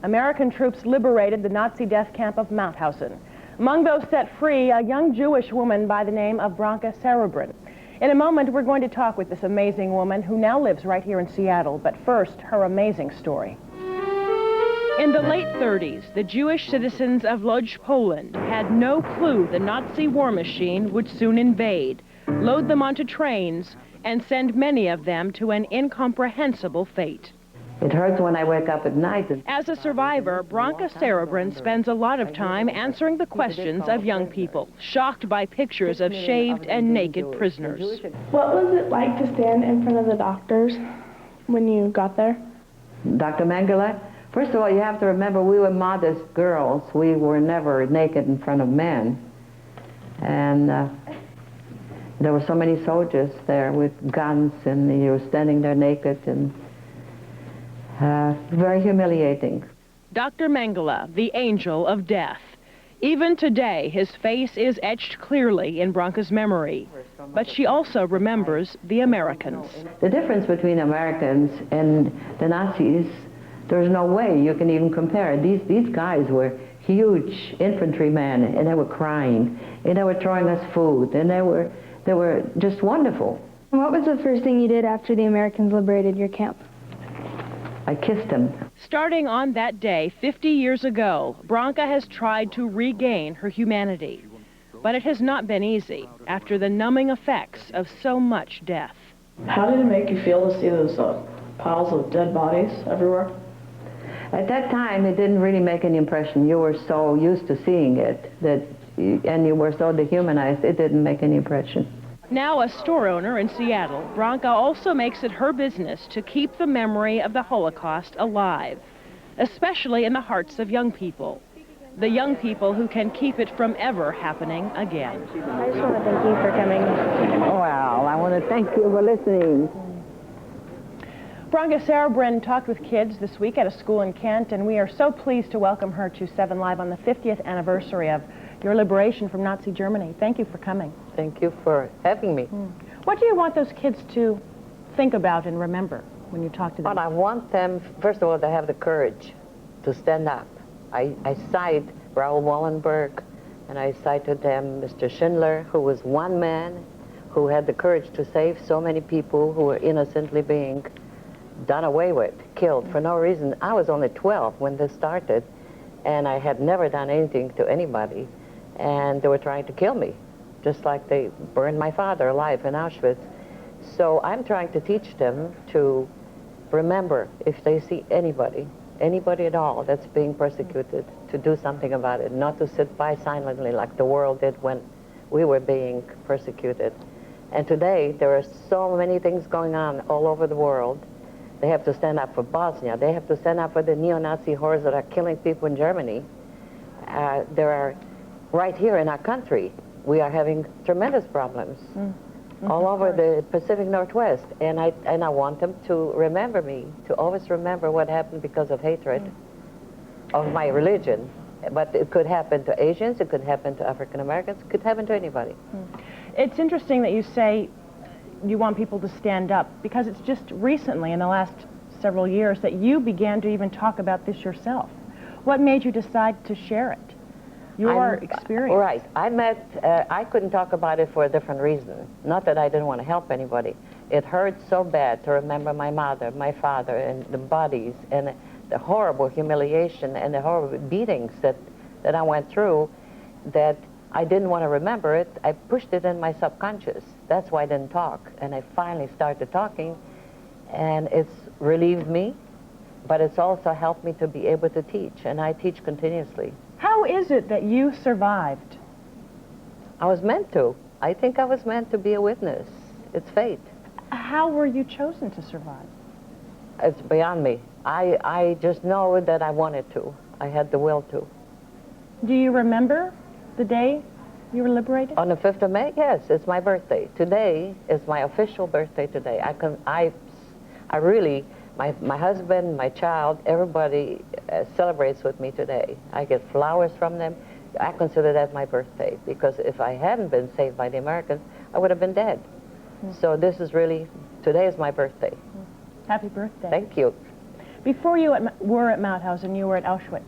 American troops liberated the Nazi death camp of Mauthausen. Among those set free, a young Jewish woman by the name of Bronka Serebrin. In a moment, we're going to talk with this amazing woman who now lives right here in Seattle, but first, her amazing story. In the late 30s, the Jewish citizens of Lodz, Poland had no clue the Nazi war machine would soon invade, load them onto trains, and send many of them to an incomprehensible fate. It hurts when I wake up at night. As a survivor, Bronka Serebrin spends a lot of time answering the questions of young people, shocked by pictures of shaved and naked prisoners. What was it like to stand in front of the doctors when you got there? Dr. Mengele, first of all, you have to remember we were modest girls. We were never naked in front of men. And there were so many soldiers there with guns, and you were standing there naked, and very humiliating. Dr. Mengele, the angel of death. Even today, his face is etched clearly in Bronka's memory. But she also remembers the Americans. The difference between Americans and the Nazis, there's no way you can even compare. These guys were huge infantrymen, and they were crying, and they were throwing us food, and they were just wonderful. And what was the first thing you did after the Americans liberated your camp? I kissed him. Starting on that day 50 years ago, Bronka has tried to regain her humanity. But it has not been easy after the numbing effects of so much death. How did it make you feel to see those piles of dead bodies everywhere? At that time, it didn't really make any impression. You were so used to seeing it, and you were so dehumanized, it didn't make any impression. Now a store owner in Seattle, Bronka also makes it her business to keep the memory of the Holocaust alive, especially in the hearts of young people. The young people who can keep it from ever happening again. I just want to thank you for coming. Well, I want to thank you for listening. Bronka Serebrin talked with kids this week at a school in Kent, and we are so pleased to welcome her to 7 Live on the 50th anniversary of your liberation from Nazi Germany. Thank you for coming. Thank you for having me. What do you want those kids to think about and remember when you talk to them? Well, I want them, first of all, to have the courage to stand up. I cite Raoul Wallenberg, and I cited them Mr. Schindler, who was one man who had the courage to save so many people who were innocently being done away with, killed for no reason. I was only 12 when this started, and I had never done anything to anybody, and they were trying to kill me, just like they burned my father alive in Auschwitz. So I'm trying to teach them to remember, if they see anybody at all that's being persecuted, to do something about it, not to sit by silently like the world did when we were being persecuted. And today, there are so many things going on all over the world. They have to stand up for Bosnia. They have to stand up for the neo-Nazi horrors that are killing people in Germany. There are, right here in our country, we are having tremendous problems all over the Pacific Northwest. And I want them to remember me, to always remember what happened because of hatred of my religion. But it could happen to Asians, it could happen to African Americans, it could happen to anybody. It's interesting that you say you want people to stand up, because it's just recently, in the last several years, that you began to even talk about this yourself. What made you decide to share it? Your experience. Right. I couldn't talk about it for a different reason. Not that I didn't want to help anybody. It hurt so bad to remember my mother, my father, and the bodies, and the horrible humiliation and the horrible beatings that I went through, that I didn't want to remember it. I pushed it in my subconscious. That's why I didn't talk. And I finally started talking, and it's relieved me, but it's also helped me to be able to teach, and I teach continuously. How is it that you survived? I was meant to. I think I was meant to be a witness. It's fate. How were you chosen to survive? It's beyond me. I just know that I wanted to. I had the will to. Do you remember the day you were liberated? On the 5th of May, yes, it's my birthday. Today is my official birthday today. I really, my husband, my child, everybody celebrates with me today. I get flowers from them. I consider that my birthday, because if I hadn't been saved by the Americans, I would have been dead. So this is really, today is my birthday. Happy birthday. Thank you. Before you were at Mauthausen, you were at Auschwitz.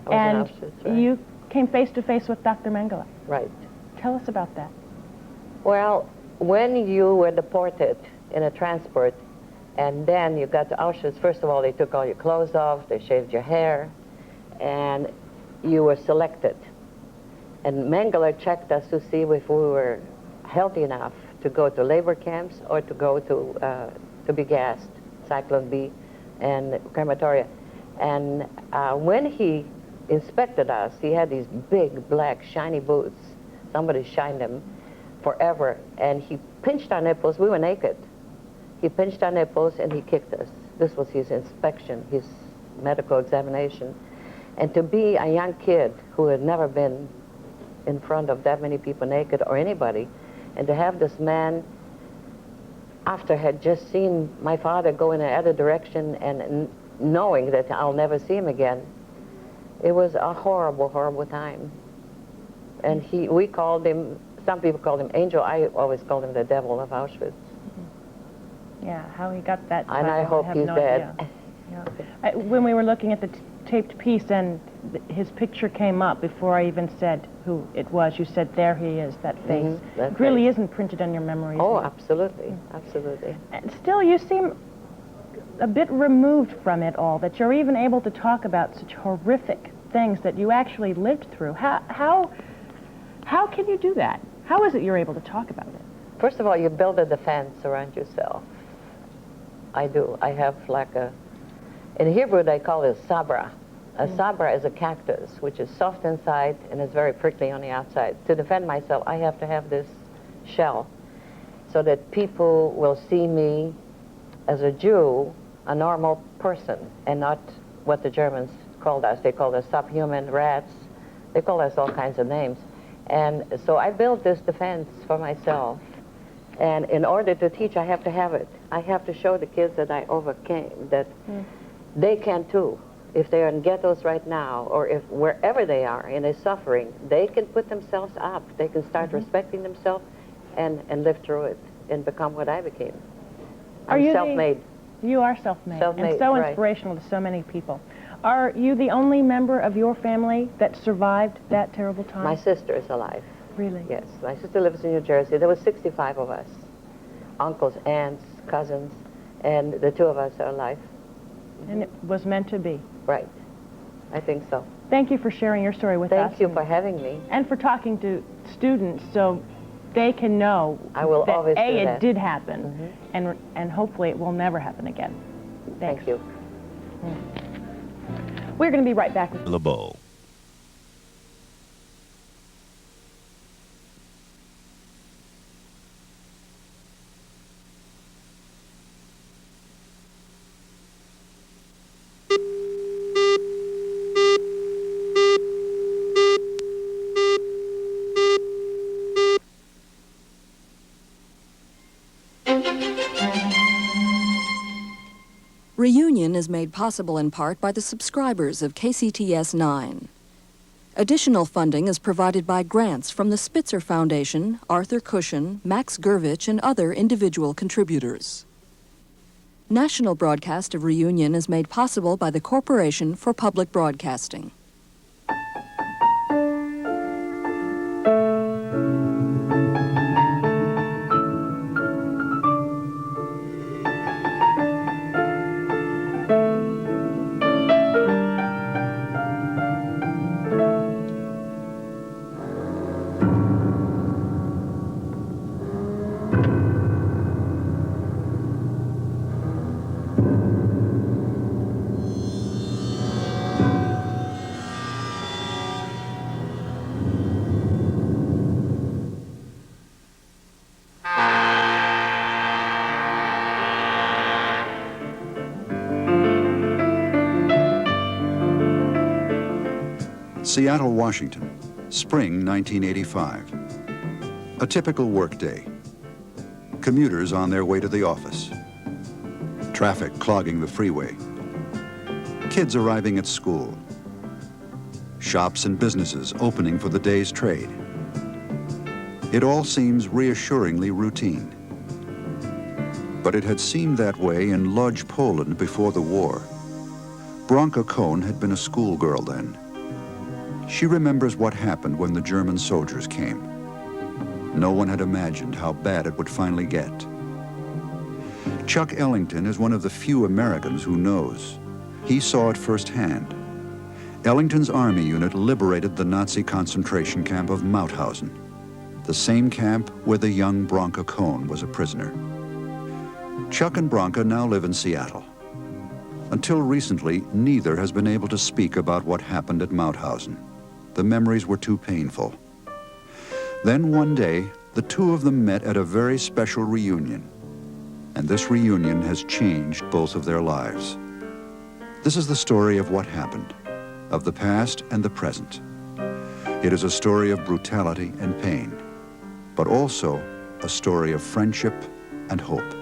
I was And in Auschwitz, right. you came face to face with Dr. Mengele. Right. Tell us about that. Well, when you were deported in a transport, and then you got to Auschwitz, first of all, they took all your clothes off, they shaved your hair, and you were selected. And Mengele checked us to see if we were healthy enough to go to labor camps or to go to be gassed, Cyclone B and crematoria. And when he inspected us, he had these big, black, shiny boots. Somebody shined them forever. And he pinched our nipples. We were naked. He pinched our nipples and he kicked us. This was his inspection, his medical examination. And to be a young kid who had never been in front of that many people naked or anybody, and to have this man, after had just seen my father go in another direction and knowing that I'll never see him again, it was a horrible, horrible time. And we called him, some people called him Angel, I always called him the devil of Auschwitz. Yeah, how he got that title, And I hope have he's no dead. idea. Yeah. When we were looking at the taped piece and his picture came up before I even said who it was, you said, there he is, that face. That It really face. isn't printed on your memory. Oh, is it? absolutely, absolutely. And still, you seem a bit removed from it all, that you're even able to talk about such horrific things that you actually lived through. How can you do that? How is it you're able to talk about it? First of all, you build a defense around yourself. I do. I have like in Hebrew they call it sabra. A sabra is a cactus, which is soft inside and is very prickly on the outside. To defend myself, I have to have this shell so that people will see me as a Jew, a normal person, and not what the Germans called us. They called us subhuman, rats. They called us all kinds of names. And so I built this defense for myself. And in order to teach, I have to have it. I have to show the kids that I overcame, that they can too. If they are in ghettos right now, or if wherever they are in a suffering, they can put themselves up. They can start respecting themselves and live through it and become what I became. I'm self-made. You are self-made, Self-made, and so right. inspirational to so many people. Are you the only member of your family that survived that terrible time? My sister is alive. Really? Yes, my sister lives in New Jersey. There were 65 of us, uncles, aunts, cousins, and the two of us are alive. And it was meant to be. Right, I think so. Thank you for sharing your story with us. Thank you for having me. And for talking to students so they can know I will that always do it that. did happen, and hopefully it will never happen again. Thanks. Thank you. We're going to be right back with LeBeau. Reunion is made possible in part by the subscribers of KCTS 9. Additional funding is provided by grants from the Spitzer Foundation, Arthur KUSHAN, Max GURVICH, and other individual contributors. National broadcast of Reunion is made possible by the Corporation for Public Broadcasting. Seattle, Washington, spring 1985. A typical workday. Commuters on their way to the office. Traffic clogging the freeway. Kids arriving at school. Shops and businesses opening for the day's trade. It all seems reassuringly routine. But it had seemed that way in Lodz, Poland before the war. Bronka Cohn had been a schoolgirl then. She remembers what happened when the German soldiers came. No one had imagined how bad it would finally get. Chuck Ellington is one of the few Americans who knows. He saw it firsthand. Ellington's army unit liberated the Nazi concentration camp of Mauthausen, the same camp where the young Bronka Cohn was a prisoner. Chuck and Bronka now live in Seattle. Until recently, neither has been able to speak about what happened at Mauthausen. The memories were too painful. Then one day, the two of them met at a very special reunion. And this reunion has changed both of their lives. This is the story of what happened, of the past and the present. It is a story of brutality and pain, but also a story of friendship and hope.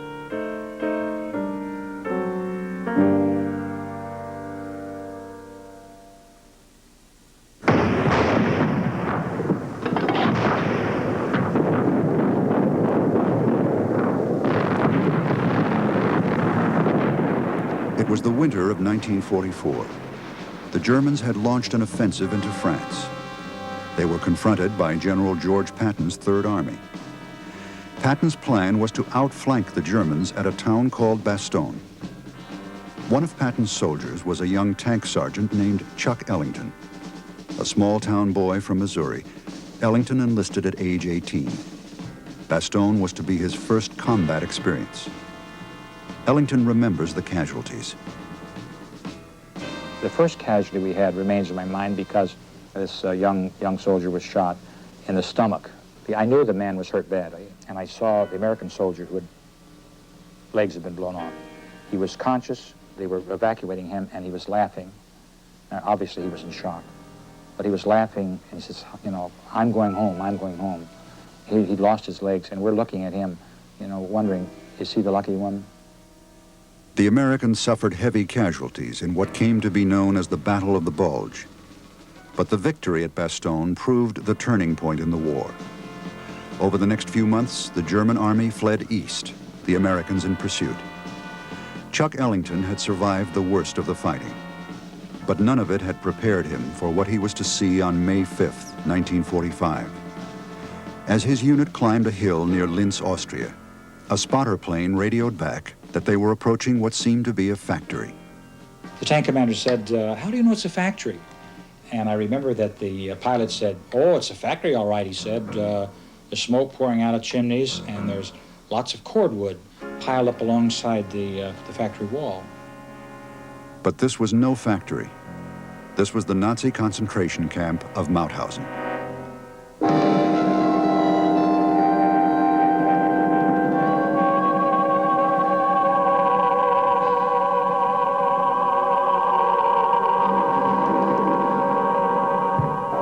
It was the winter of 1944. The Germans had launched an offensive into France. They were confronted by General George Patton's Third Army. Patton's plan was to outflank the Germans at a town called Bastogne. One of Patton's soldiers was a young tank sergeant named Chuck Ellington. A small-town boy from Missouri, Ellington enlisted at age 18. Bastogne was to be his first combat experience. Ellington remembers the casualties. The first casualty we had remains in my mind because this young soldier was shot in the stomach. I knew the man was hurt badly, and I saw the American soldier whose legs had been blown off. He was conscious, they were evacuating him, and he was laughing. Obviously, he was in shock, but he was laughing, and he says, you know, I'm going home, I'm going home. He'd lost his legs, and we're looking at him, you know, wondering, is he the lucky one? The Americans suffered heavy casualties in what came to be known as the Battle of the Bulge. But the victory at Bastogne proved the turning point in the war. Over the next few months, the German army fled east, the Americans in pursuit. Chuck Ellington had survived the worst of the fighting, but none of it had prepared him for what he was to see on May 5th, 1945. As his unit climbed a hill near Linz, Austria, a spotter plane radioed back that they were approaching what seemed to be a factory. The tank commander said, how do you know it's a factory? And I remember that the pilot said, oh, it's a factory, all right, he said. There's smoke pouring out of chimneys, and there's lots of cordwood piled up alongside the factory wall. But this was no factory. This was the Nazi concentration camp of Mauthausen.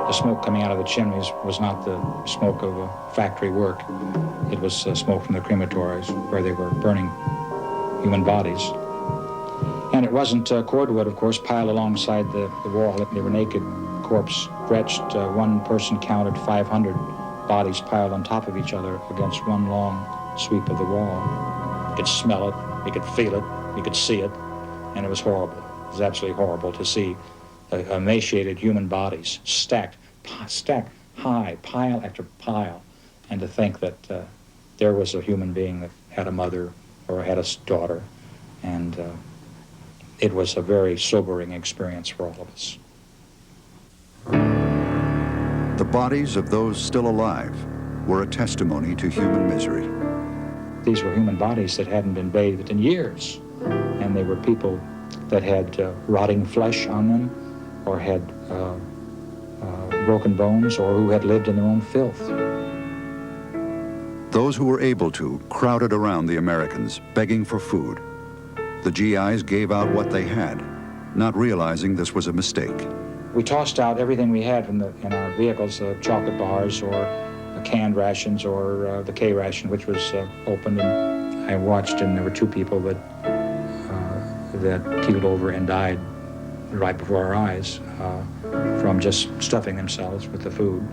The smoke coming out of the chimneys was not the smoke of factory work. It was smoke from the crematories where they were burning human bodies. And it wasn't cordwood, of course, piled alongside the wall. They were naked, corpse stretched. One person counted 500 bodies piled on top of each other against one long sweep of the wall. You could smell it, you could feel it, you could see it, and it was horrible. It was absolutely horrible to see emaciated human bodies stacked high, pile after pile, and to think that there was a human being that had a mother or had a daughter, and it was a very sobering experience for all of us. The bodies of those still alive were a testimony to human misery. These were human bodies that hadn't been bathed in years, and they were people that had rotting flesh on them, or had broken bones, or who had lived in their own filth. Those who were able to crowded around the Americans, begging for food. The GIs gave out what they had, not realizing this was a mistake. We tossed out everything we had in our vehicles, chocolate bars or canned rations or the K ration, which was opened. And I watched, and there were 2 people that keeled over and died right before our eyes from just stuffing themselves with the food.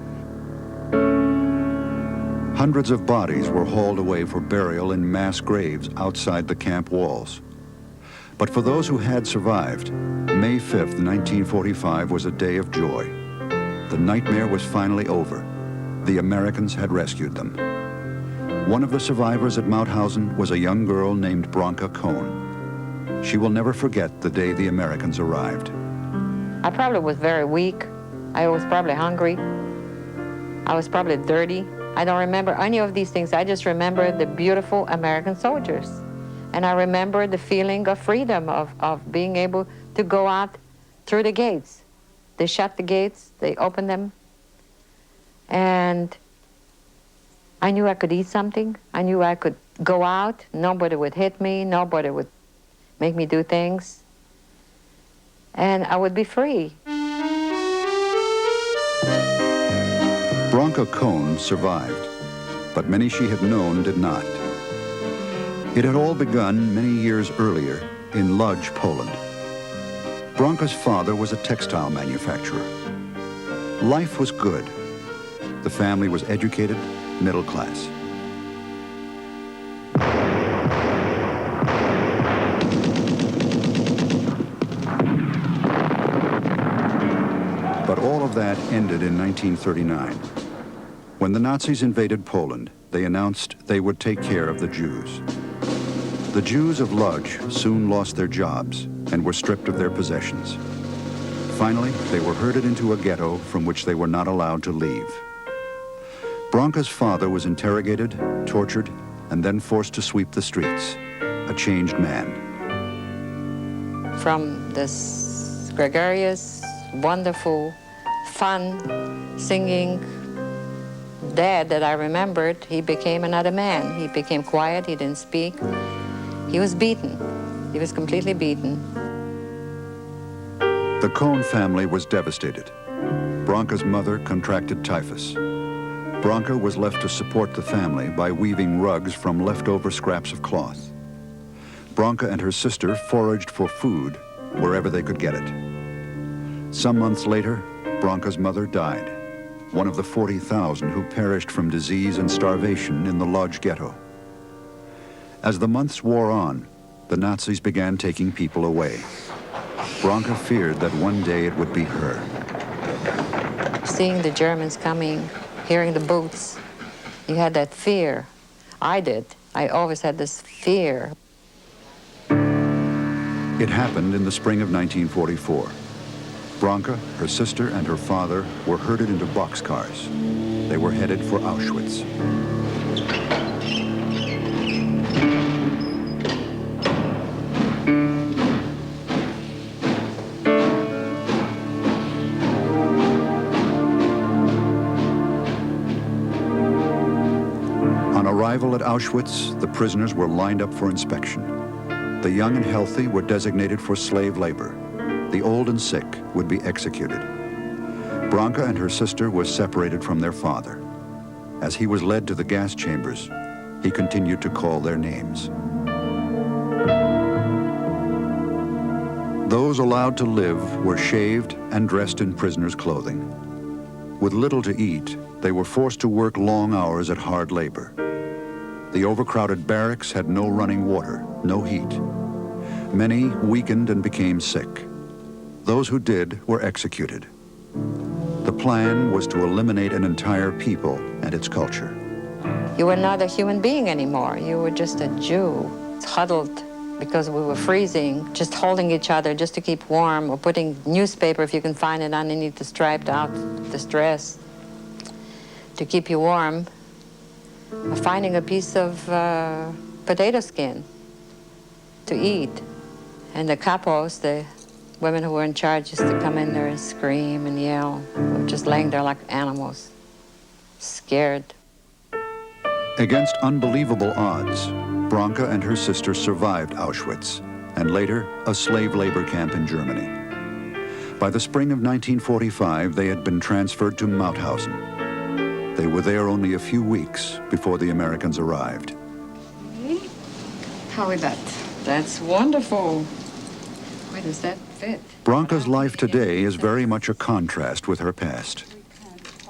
Hundreds of bodies were hauled away for burial in mass graves outside the camp walls. But for those who had survived, May 5th, 1945 was a day of joy. The nightmare was finally over. The Americans had rescued them. One of the survivors at Mauthausen was a young girl named Bronka Cohn. She will never forget the day the Americans arrived. I probably was very weak. I was probably hungry. I was probably dirty. I don't remember any of these things. I just remember the beautiful American soldiers. And I remember the feeling of freedom, of being able to go out through the gates. They shut the gates, they opened them, and I knew I could eat something. I knew I could go out. Nobody would hit me. Nobody would make me do things. And I would be free. Bronka Cohn survived, but many she had known did not. It had all begun many years earlier in Lodz, Poland. Bronka's father was a textile manufacturer. Life was good. The family was educated, middle class. But all of that ended in 1939. When the Nazis invaded Poland, they announced they would take care of the Jews. The Jews of Lodz soon lost their jobs and were stripped of their possessions. Finally, they were herded into a ghetto from which they were not allowed to leave. Bronka's father was interrogated, tortured, and then forced to sweep the streets, a changed man. From this gregarious, wonderful, fun, singing dad that I remembered, he became another man. He became quiet, he didn't speak. He was beaten. He was completely beaten. The Cohn family was devastated. Bronka's mother contracted typhus. Bronka was left to support the family by weaving rugs from leftover scraps of cloth. Bronka and her sister foraged for food wherever they could get it. Some months later, Bronka's mother died, one of the 40,000 who perished from disease and starvation in the Lodz ghetto. As the months wore on, the Nazis began taking people away. Bronka feared that one day it would be her. Seeing the Germans coming, hearing the boots, you had that fear. I did. I always had this fear. It happened in the spring of 1944. Bronka, her sister, and her father were herded into boxcars. They were headed for Auschwitz. On arrival at Auschwitz, the prisoners were lined up for inspection. The young and healthy were designated for slave labor. The old and sick would be executed. Bronka and her sister were separated from their father. As he was led to the gas chambers, he continued to call their names. Those allowed to live were shaved and dressed in prisoners' clothing. With little to eat, they were forced to work long hours at hard labor. The overcrowded barracks had no running water, no heat. Many weakened and became sick. Those who did were executed. The plan was to eliminate an entire people and its culture. You were not a human being anymore. You were just a Jew, huddled because we were freezing, just holding each other just to keep warm, or putting newspaper, if you can find it, underneath the striped out this dress to keep you warm, or finding a piece of potato skin to eat. And the capos, the women who were in charge, used to come in there and scream and yell. We were just laying there like animals, scared. Against unbelievable odds, Bronka and her sister survived Auschwitz, and later a slave labor camp in Germany. By the spring of 1945, they had been transferred to Mauthausen. They were there only a few weeks before the Americans arrived. How is that? That's wonderful. Where does that fit? Bronka's life today is very much a contrast with her past.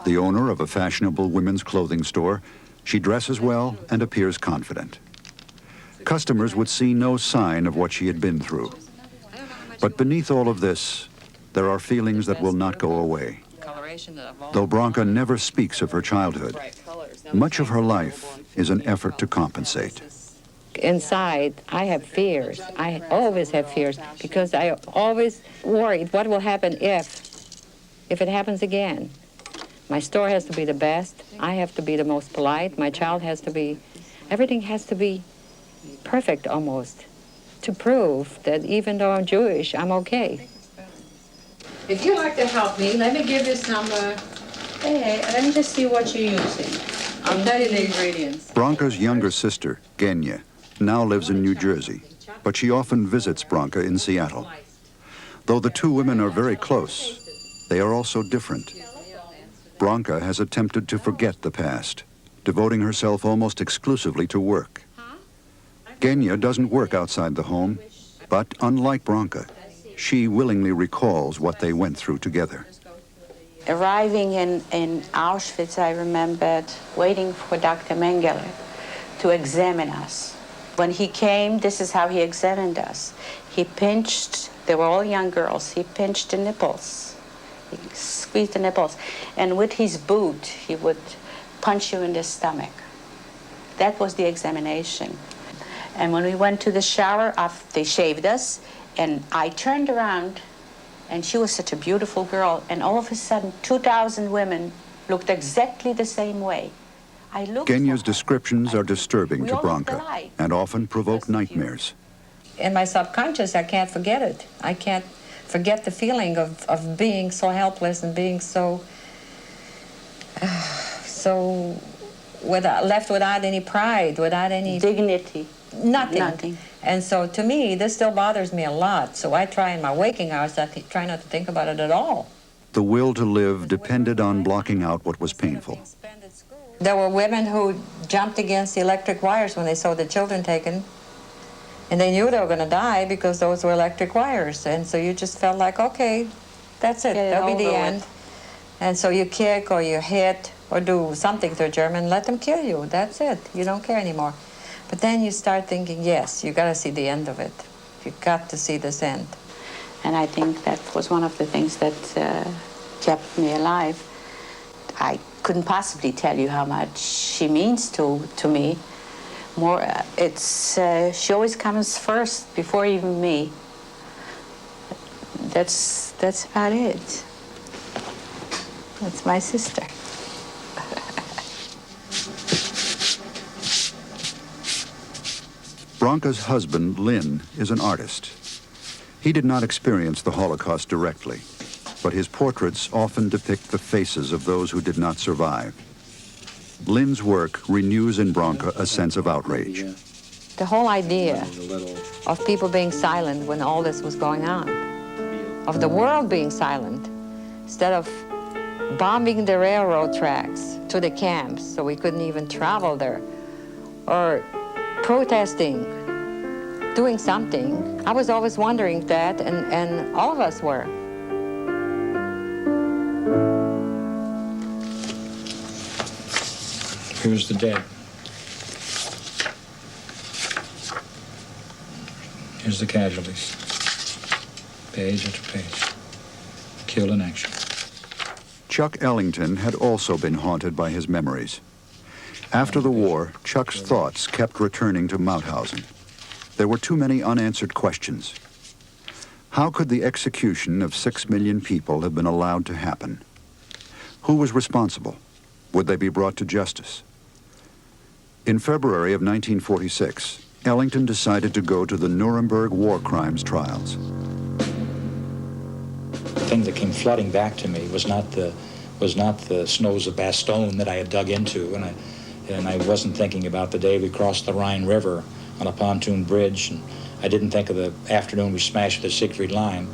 The owner of a fashionable women's clothing store, she dresses well and appears confident. Customers would see no sign of what she had been through. But beneath all of this, there are feelings that will not go away. Though Bronka never speaks of her childhood, much of her life is an effort to compensate. Inside, I have fears. I always have fears because I always worried what will happen if it happens again. My store has to be the best. I have to be the most polite. My child has to be, everything has to be perfect almost to prove that even though I'm Jewish, I'm okay. If you'd like to help me, let me give you some, let me just see what you're using. I'll tell you the ingredients. Bronka's younger sister, Genya, now lives in New Jersey, but she often visits Bronka in Seattle. Though the two women are very close, they are also different. Bronka has attempted to forget the past, devoting herself almost exclusively to work. Genya doesn't work outside the home, but unlike Bronka, she willingly recalls what they went through together. Arriving in Auschwitz, I remembered waiting for Dr. Mengele to examine us. When he came, this is how he examined us. He pinched, they were all young girls, he pinched the nipples. He squeezed the nipples. And with his boot, he would punch you in the stomach. That was the examination. And when we went to the shower, they shaved us, and I turned around, and she was such a beautiful girl, and all of a sudden, 2,000 women looked exactly the same way. Genya's descriptions are disturbing to Bronka and often provoke nightmares. In my subconscious, I can't forget it. I can't forget the feeling of being so helpless and being so left without any pride, without any dignity. Nothing. And so to me, this still bothers me a lot. So I try in my waking hours, I try not to think about it at all. The will to live depended on blocking out what was painful. There were women who jumped against the electric wires when they saw the children taken. And they knew they were going to die because those were electric wires. And so you just felt like, okay, that's it. That'll be the end. And so you kick or you hit or do something to a German, let them kill you. That's it. You don't care anymore. But then you start thinking, yes, you got to see the end of it. You got to see this end. And I think that was one of the things that kept me alive. I couldn't possibly tell you how much she means to me. More, she always comes first before even me. That's about it. That's my sister. Bronka's husband, Lynn, is an artist. He did not experience the Holocaust directly, but his portraits often depict the faces of those who did not survive. Lynn's work renews in Bronka a sense of outrage. The whole idea of people being silent when all this was going on, of the world being silent, instead of bombing the railroad tracks to the camps so we couldn't even travel there, or protesting, doing something. I was always wondering that, and all of us were. Here's the dead. Here's the casualties. Page after page. Killed in action. Chuck Ellington had also been haunted by his memories. After the war, Chuck's thoughts kept returning to Mauthausen. There were too many unanswered questions. How could the execution of 6 million people have been allowed to happen? Who was responsible? Would they be brought to justice? In February of 1946, Ellington decided to go to the Nuremberg war crimes trials. The thing that came flooding back to me was not the snows of Bastogne that I had dug into, and I wasn't thinking about the day we crossed the Rhine River on a pontoon bridge, and I didn't think of the afternoon we smashed the Siegfried Line.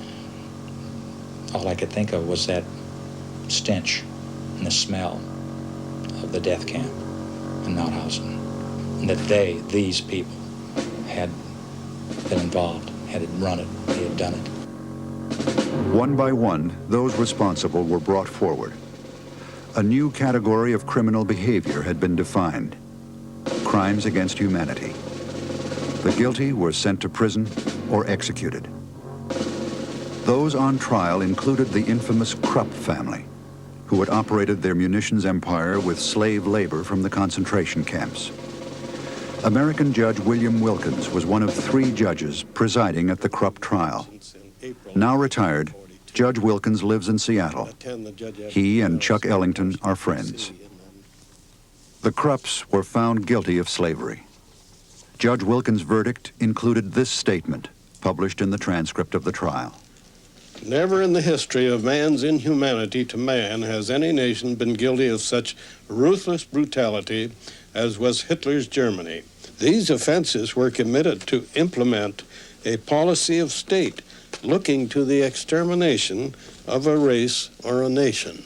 All I could think of was that stench and the smell of the death camp in Mauthausen, and that these people, had been involved, had run it, they had done it. One by one, those responsible were brought forward. A new category of criminal behavior had been defined: crimes against humanity. The guilty were sent to prison or executed. Those on trial included the infamous Krupp family, who had operated their munitions empire with slave labor from the concentration camps. American Judge William Wilkins was one of 3 judges presiding at the Krupp trial. Now retired, Judge Wilkins lives in Seattle. He and Chuck Ellington are friends. The Krupps were found guilty of slavery. Judge Wilkins' verdict included this statement, published in the transcript of the trial. Never in the history of man's inhumanity to man has any nation been guilty of such ruthless brutality as was Hitler's Germany. These offenses were committed to implement a policy of state looking to the extermination of a race or a nation.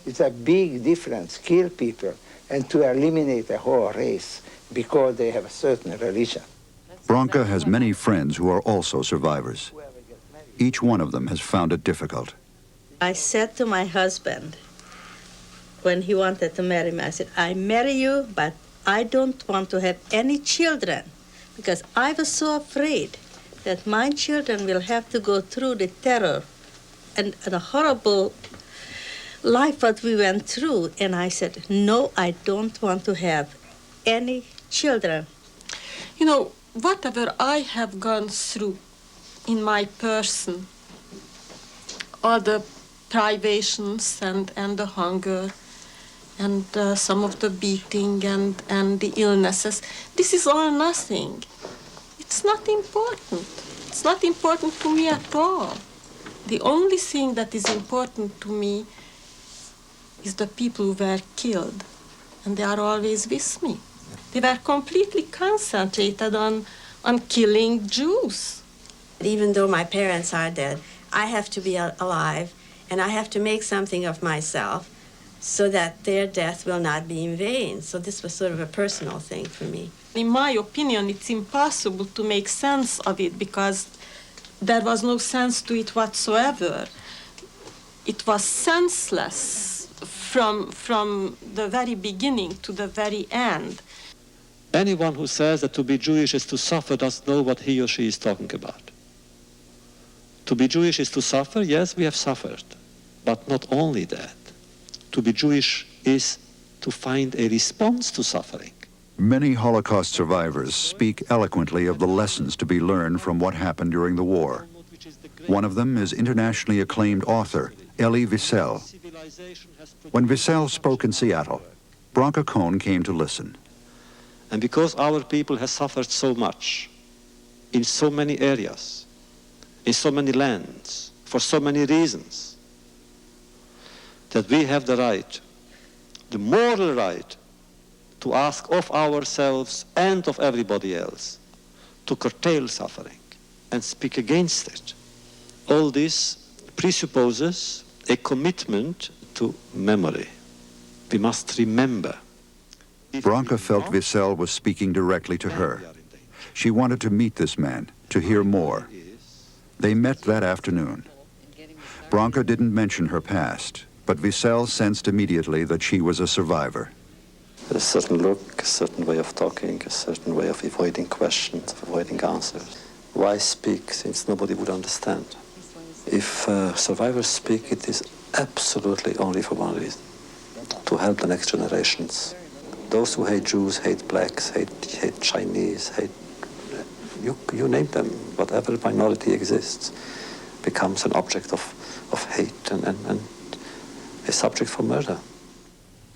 It's a big difference, kill people and to eliminate a whole race because they have a certain religion. Bronka has many friends who are also survivors. Each one of them has found it difficult. I said to my husband, when he wanted to marry me, I said, I marry you, but I don't want to have any children, because I was so afraid that my children will have to go through the terror and the horrible life that we went through. And I said, no, I don't want to have any children. You know, whatever I have gone through in my person, all the privations and the hunger and some of the beating and the illnesses, this is all nothing. It's not important. It's not important to me at all. The only thing that is important to me is the people who were killed, and they are always with me. They were completely concentrated on killing Jews. Even though my parents are dead, I have to be alive, and I have to make something of myself so that their death will not be in vain. So this was sort of a personal thing for me. In my opinion, it's impossible to make sense of it because there was no sense to it whatsoever. It was senseless from the very beginning to the very end. Anyone who says that to be Jewish is to suffer doesn't know what he or she is talking about. To be Jewish is to suffer, yes, we have suffered, but not only that. To be Jewish is to find a response to suffering. Many Holocaust survivors speak eloquently of the lessons to be learned from what happened during the war. One of them is internationally acclaimed author Elie Wiesel. When Wiesel spoke in Seattle, Bronka Cohn came to listen. And because our people has suffered so much, in so many areas, in so many lands, for so many reasons, that we have the right, the moral right, to ask of ourselves and of everybody else to curtail suffering and speak against it. All this presupposes a commitment to memory. We must remember. Bronka felt Wiesel was speaking directly to her. She wanted to meet this man, to hear more. They met that afternoon. Bronka didn't mention her past, but Wiesel sensed immediately that she was a survivor. A certain look, a certain way of talking, a certain way of avoiding questions, of avoiding answers. Why speak, since nobody would understand? If survivors speak, it is absolutely only for one reason: to help the next generations. Those who hate Jews, hate blacks, hate Chinese, hate, you name them, whatever minority exists, becomes an object of hate and a subject for murder.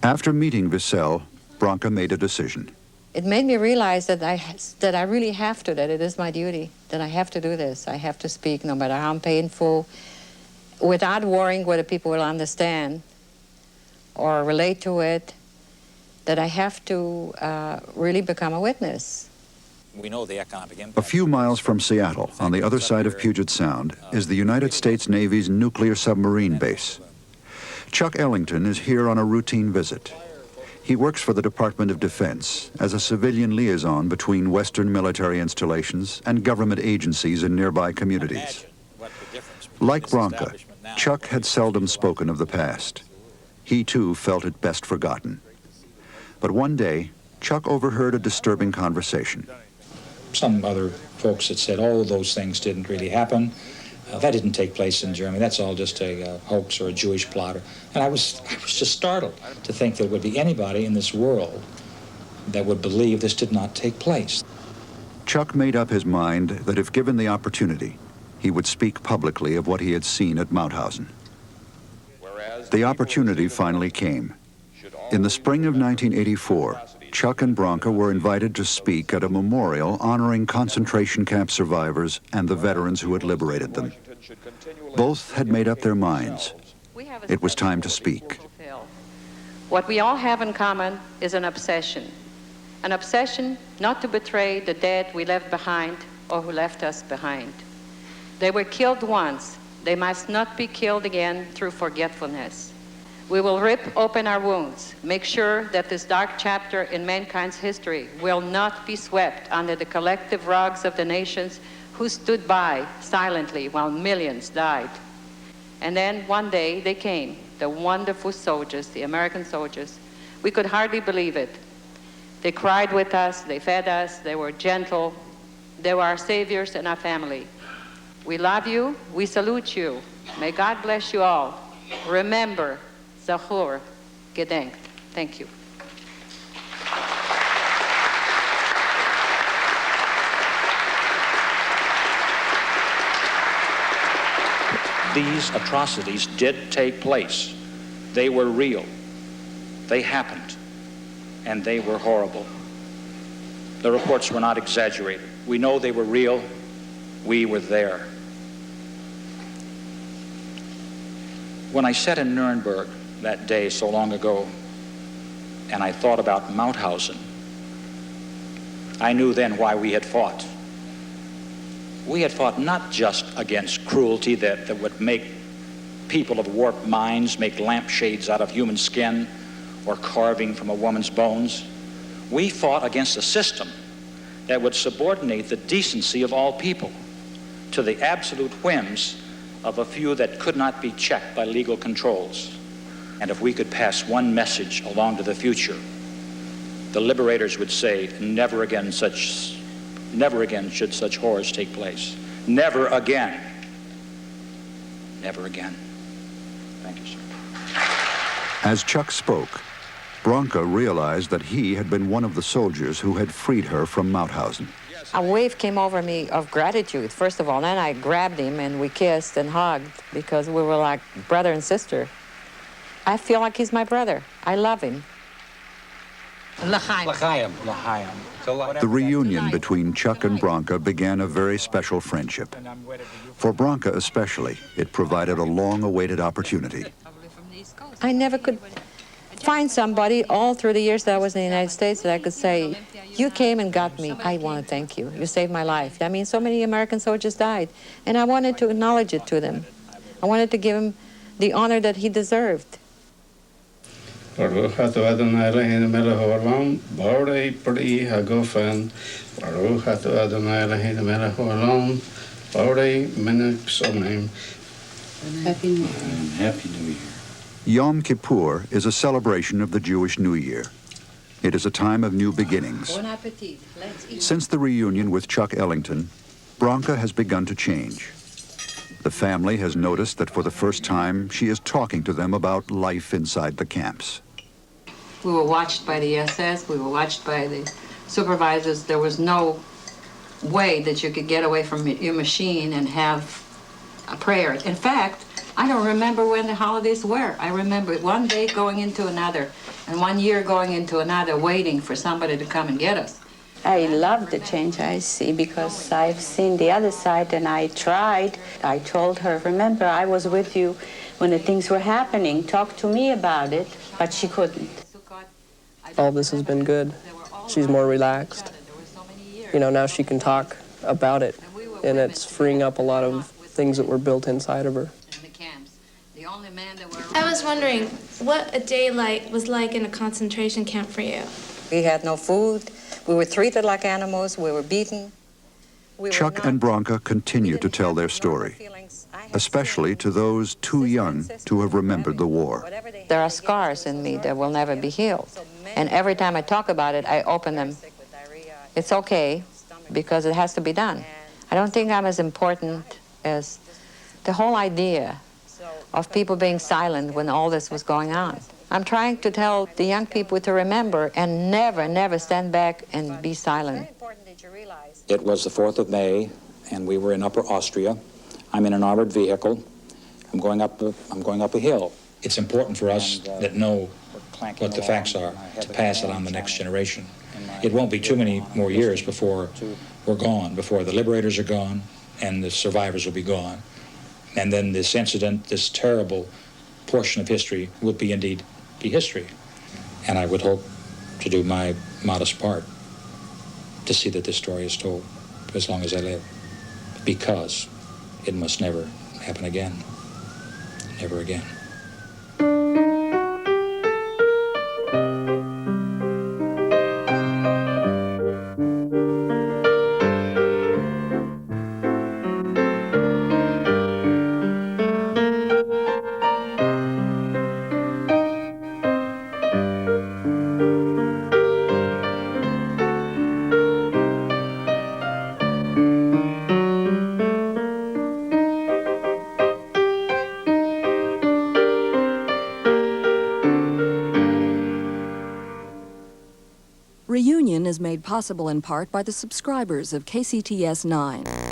After meeting Wiesel, Bronka made a decision. It made me realize that I really have to, that it is my duty, that I have to do this. I have to speak, no matter how painful, without worrying whether people will understand or relate to it, that I have to really become a witness. We know the economic impact. A few miles from Seattle, on the other side of Puget Sound, is the United States Navy's nuclear submarine base. Chuck Ellington is here on a routine visit. He works for the Department of Defense as a civilian liaison between Western military installations and government agencies in nearby communities. Like Bronka, Chuck had seldom spoken of the past. He too felt it best forgotten. But one day, Chuck overheard a disturbing conversation. some other folks that said, oh, those things didn't really happen. That didn't take place in Germany. That's all just a hoax or a Jewish plot. And I was just startled to think there would be anybody in this world that would believe this did not take place. Chuck made up his mind that if given the opportunity, he would speak publicly of what he had seen at Mauthausen. The opportunity finally came. In the spring of 1984, Chuck and Bronka were invited to speak at a memorial honoring concentration camp survivors and the veterans who had liberated them. Both had made up their minds. It was time to speak. What we all have in common is an obsession. An obsession not to betray the dead we left behind or who left us behind. They were killed once. They must not be killed again through forgetfulness. We will rip open our wounds, make sure that this dark chapter in mankind's history will not be swept under the collective rugs of the nations who stood by silently while millions died. And then one day they came, the wonderful soldiers, the American soldiers. We could hardly believe it. They cried with us, they fed us, they were gentle. They were our saviors and our family. We love you, we salute you. May God bless you all. Remember, Zachor, gedenkt. Thank you. These atrocities did take place. They were real. They happened. And they were horrible. The reports were not exaggerated. We know they were real. We were there. When I sat in Nuremberg that day so long ago, and I thought about Mauthausen, I knew then why we had fought. We had fought not just against cruelty that would make people of warped minds make lampshades out of human skin or carving from a woman's bones. We fought against a system that would subordinate the decency of all people to the absolute whims of a few that could not be checked by legal controls. And if we could pass one message along to the future, the liberators would say, never again should such horrors take place. Never again. Never again. Thank you, sir. As Chuck spoke, Bronka realized that he had been one of the soldiers who had freed her from Mauthausen. A wave came over me of gratitude, first of all. Then I grabbed him and we kissed and hugged because we were like brother and sister. I feel like he's my brother. I love him. L'chaim. L'chaim. The reunion between Chuck and Bronka began a very special friendship. For Bronka especially, it provided a long-awaited opportunity. I never could find somebody all through the years that I was in the United States that I could say, you came and got me. I want to thank you. You saved my life. I mean, so many American soldiers died, and I wanted to acknowledge it to them. I wanted to give him the honor that he deserved. Baruch atah Adonai Eloheinu melech haolam, borei pri hagofen. Baruch atah Adonai Eloheinu melech haolam, borei menek psalmim. Happy New Year. Happy New Year. Yom Kippur is a celebration of the Jewish New Year. It is a time of new beginnings. Bon appetit. Let's eat. Since the reunion with Chuck Ellington, Bronka has begun to change. The family has noticed that for the first time, she is talking to them about life inside the camps. We were watched by the SS. We were watched by the supervisors. There was no way that you could get away from your machine and have a prayer. In fact, I don't remember when the holidays were. I remember one day going into another, and 1 year going into another, waiting for somebody to come and get us. I love the change I see because I've seen the other side and I tried. I told her, remember, I was with you when the things were happening. Talk to me about it, but she couldn't. All this has been good. She's more relaxed. You know, now she can talk about it, and it's freeing up a lot of things that were built inside of her. I was wondering what a day was like in a concentration camp for you. We had no food. We were treated like animals. We were beaten. Chuck and Bronka continue to tell their story, especially to those too young to have remembered the war. There are scars in me that will never be healed. And every time I talk about it, I open them. It's okay. because it has to be done. I don't think I'm as important as the whole idea of people being silent when all this was going on. I'm trying to tell the young people to remember and never, never stand back and be silent. It was the 4th of May, and we were in Upper Austria. I'm in an armored vehicle. I'm going up a hill. It's important for us that know what the facts are to pass it on the next generation. It won't be too many more years before we're gone, before the liberators are gone and the survivors will be gone. And then this incident, this terrible portion of history, will indeed be history. And I would hope to do my modest part to see that this story is told for as long as I live, because it must never happen again. Never again. Reunion is made possible in part by the subscribers of KCTS 9.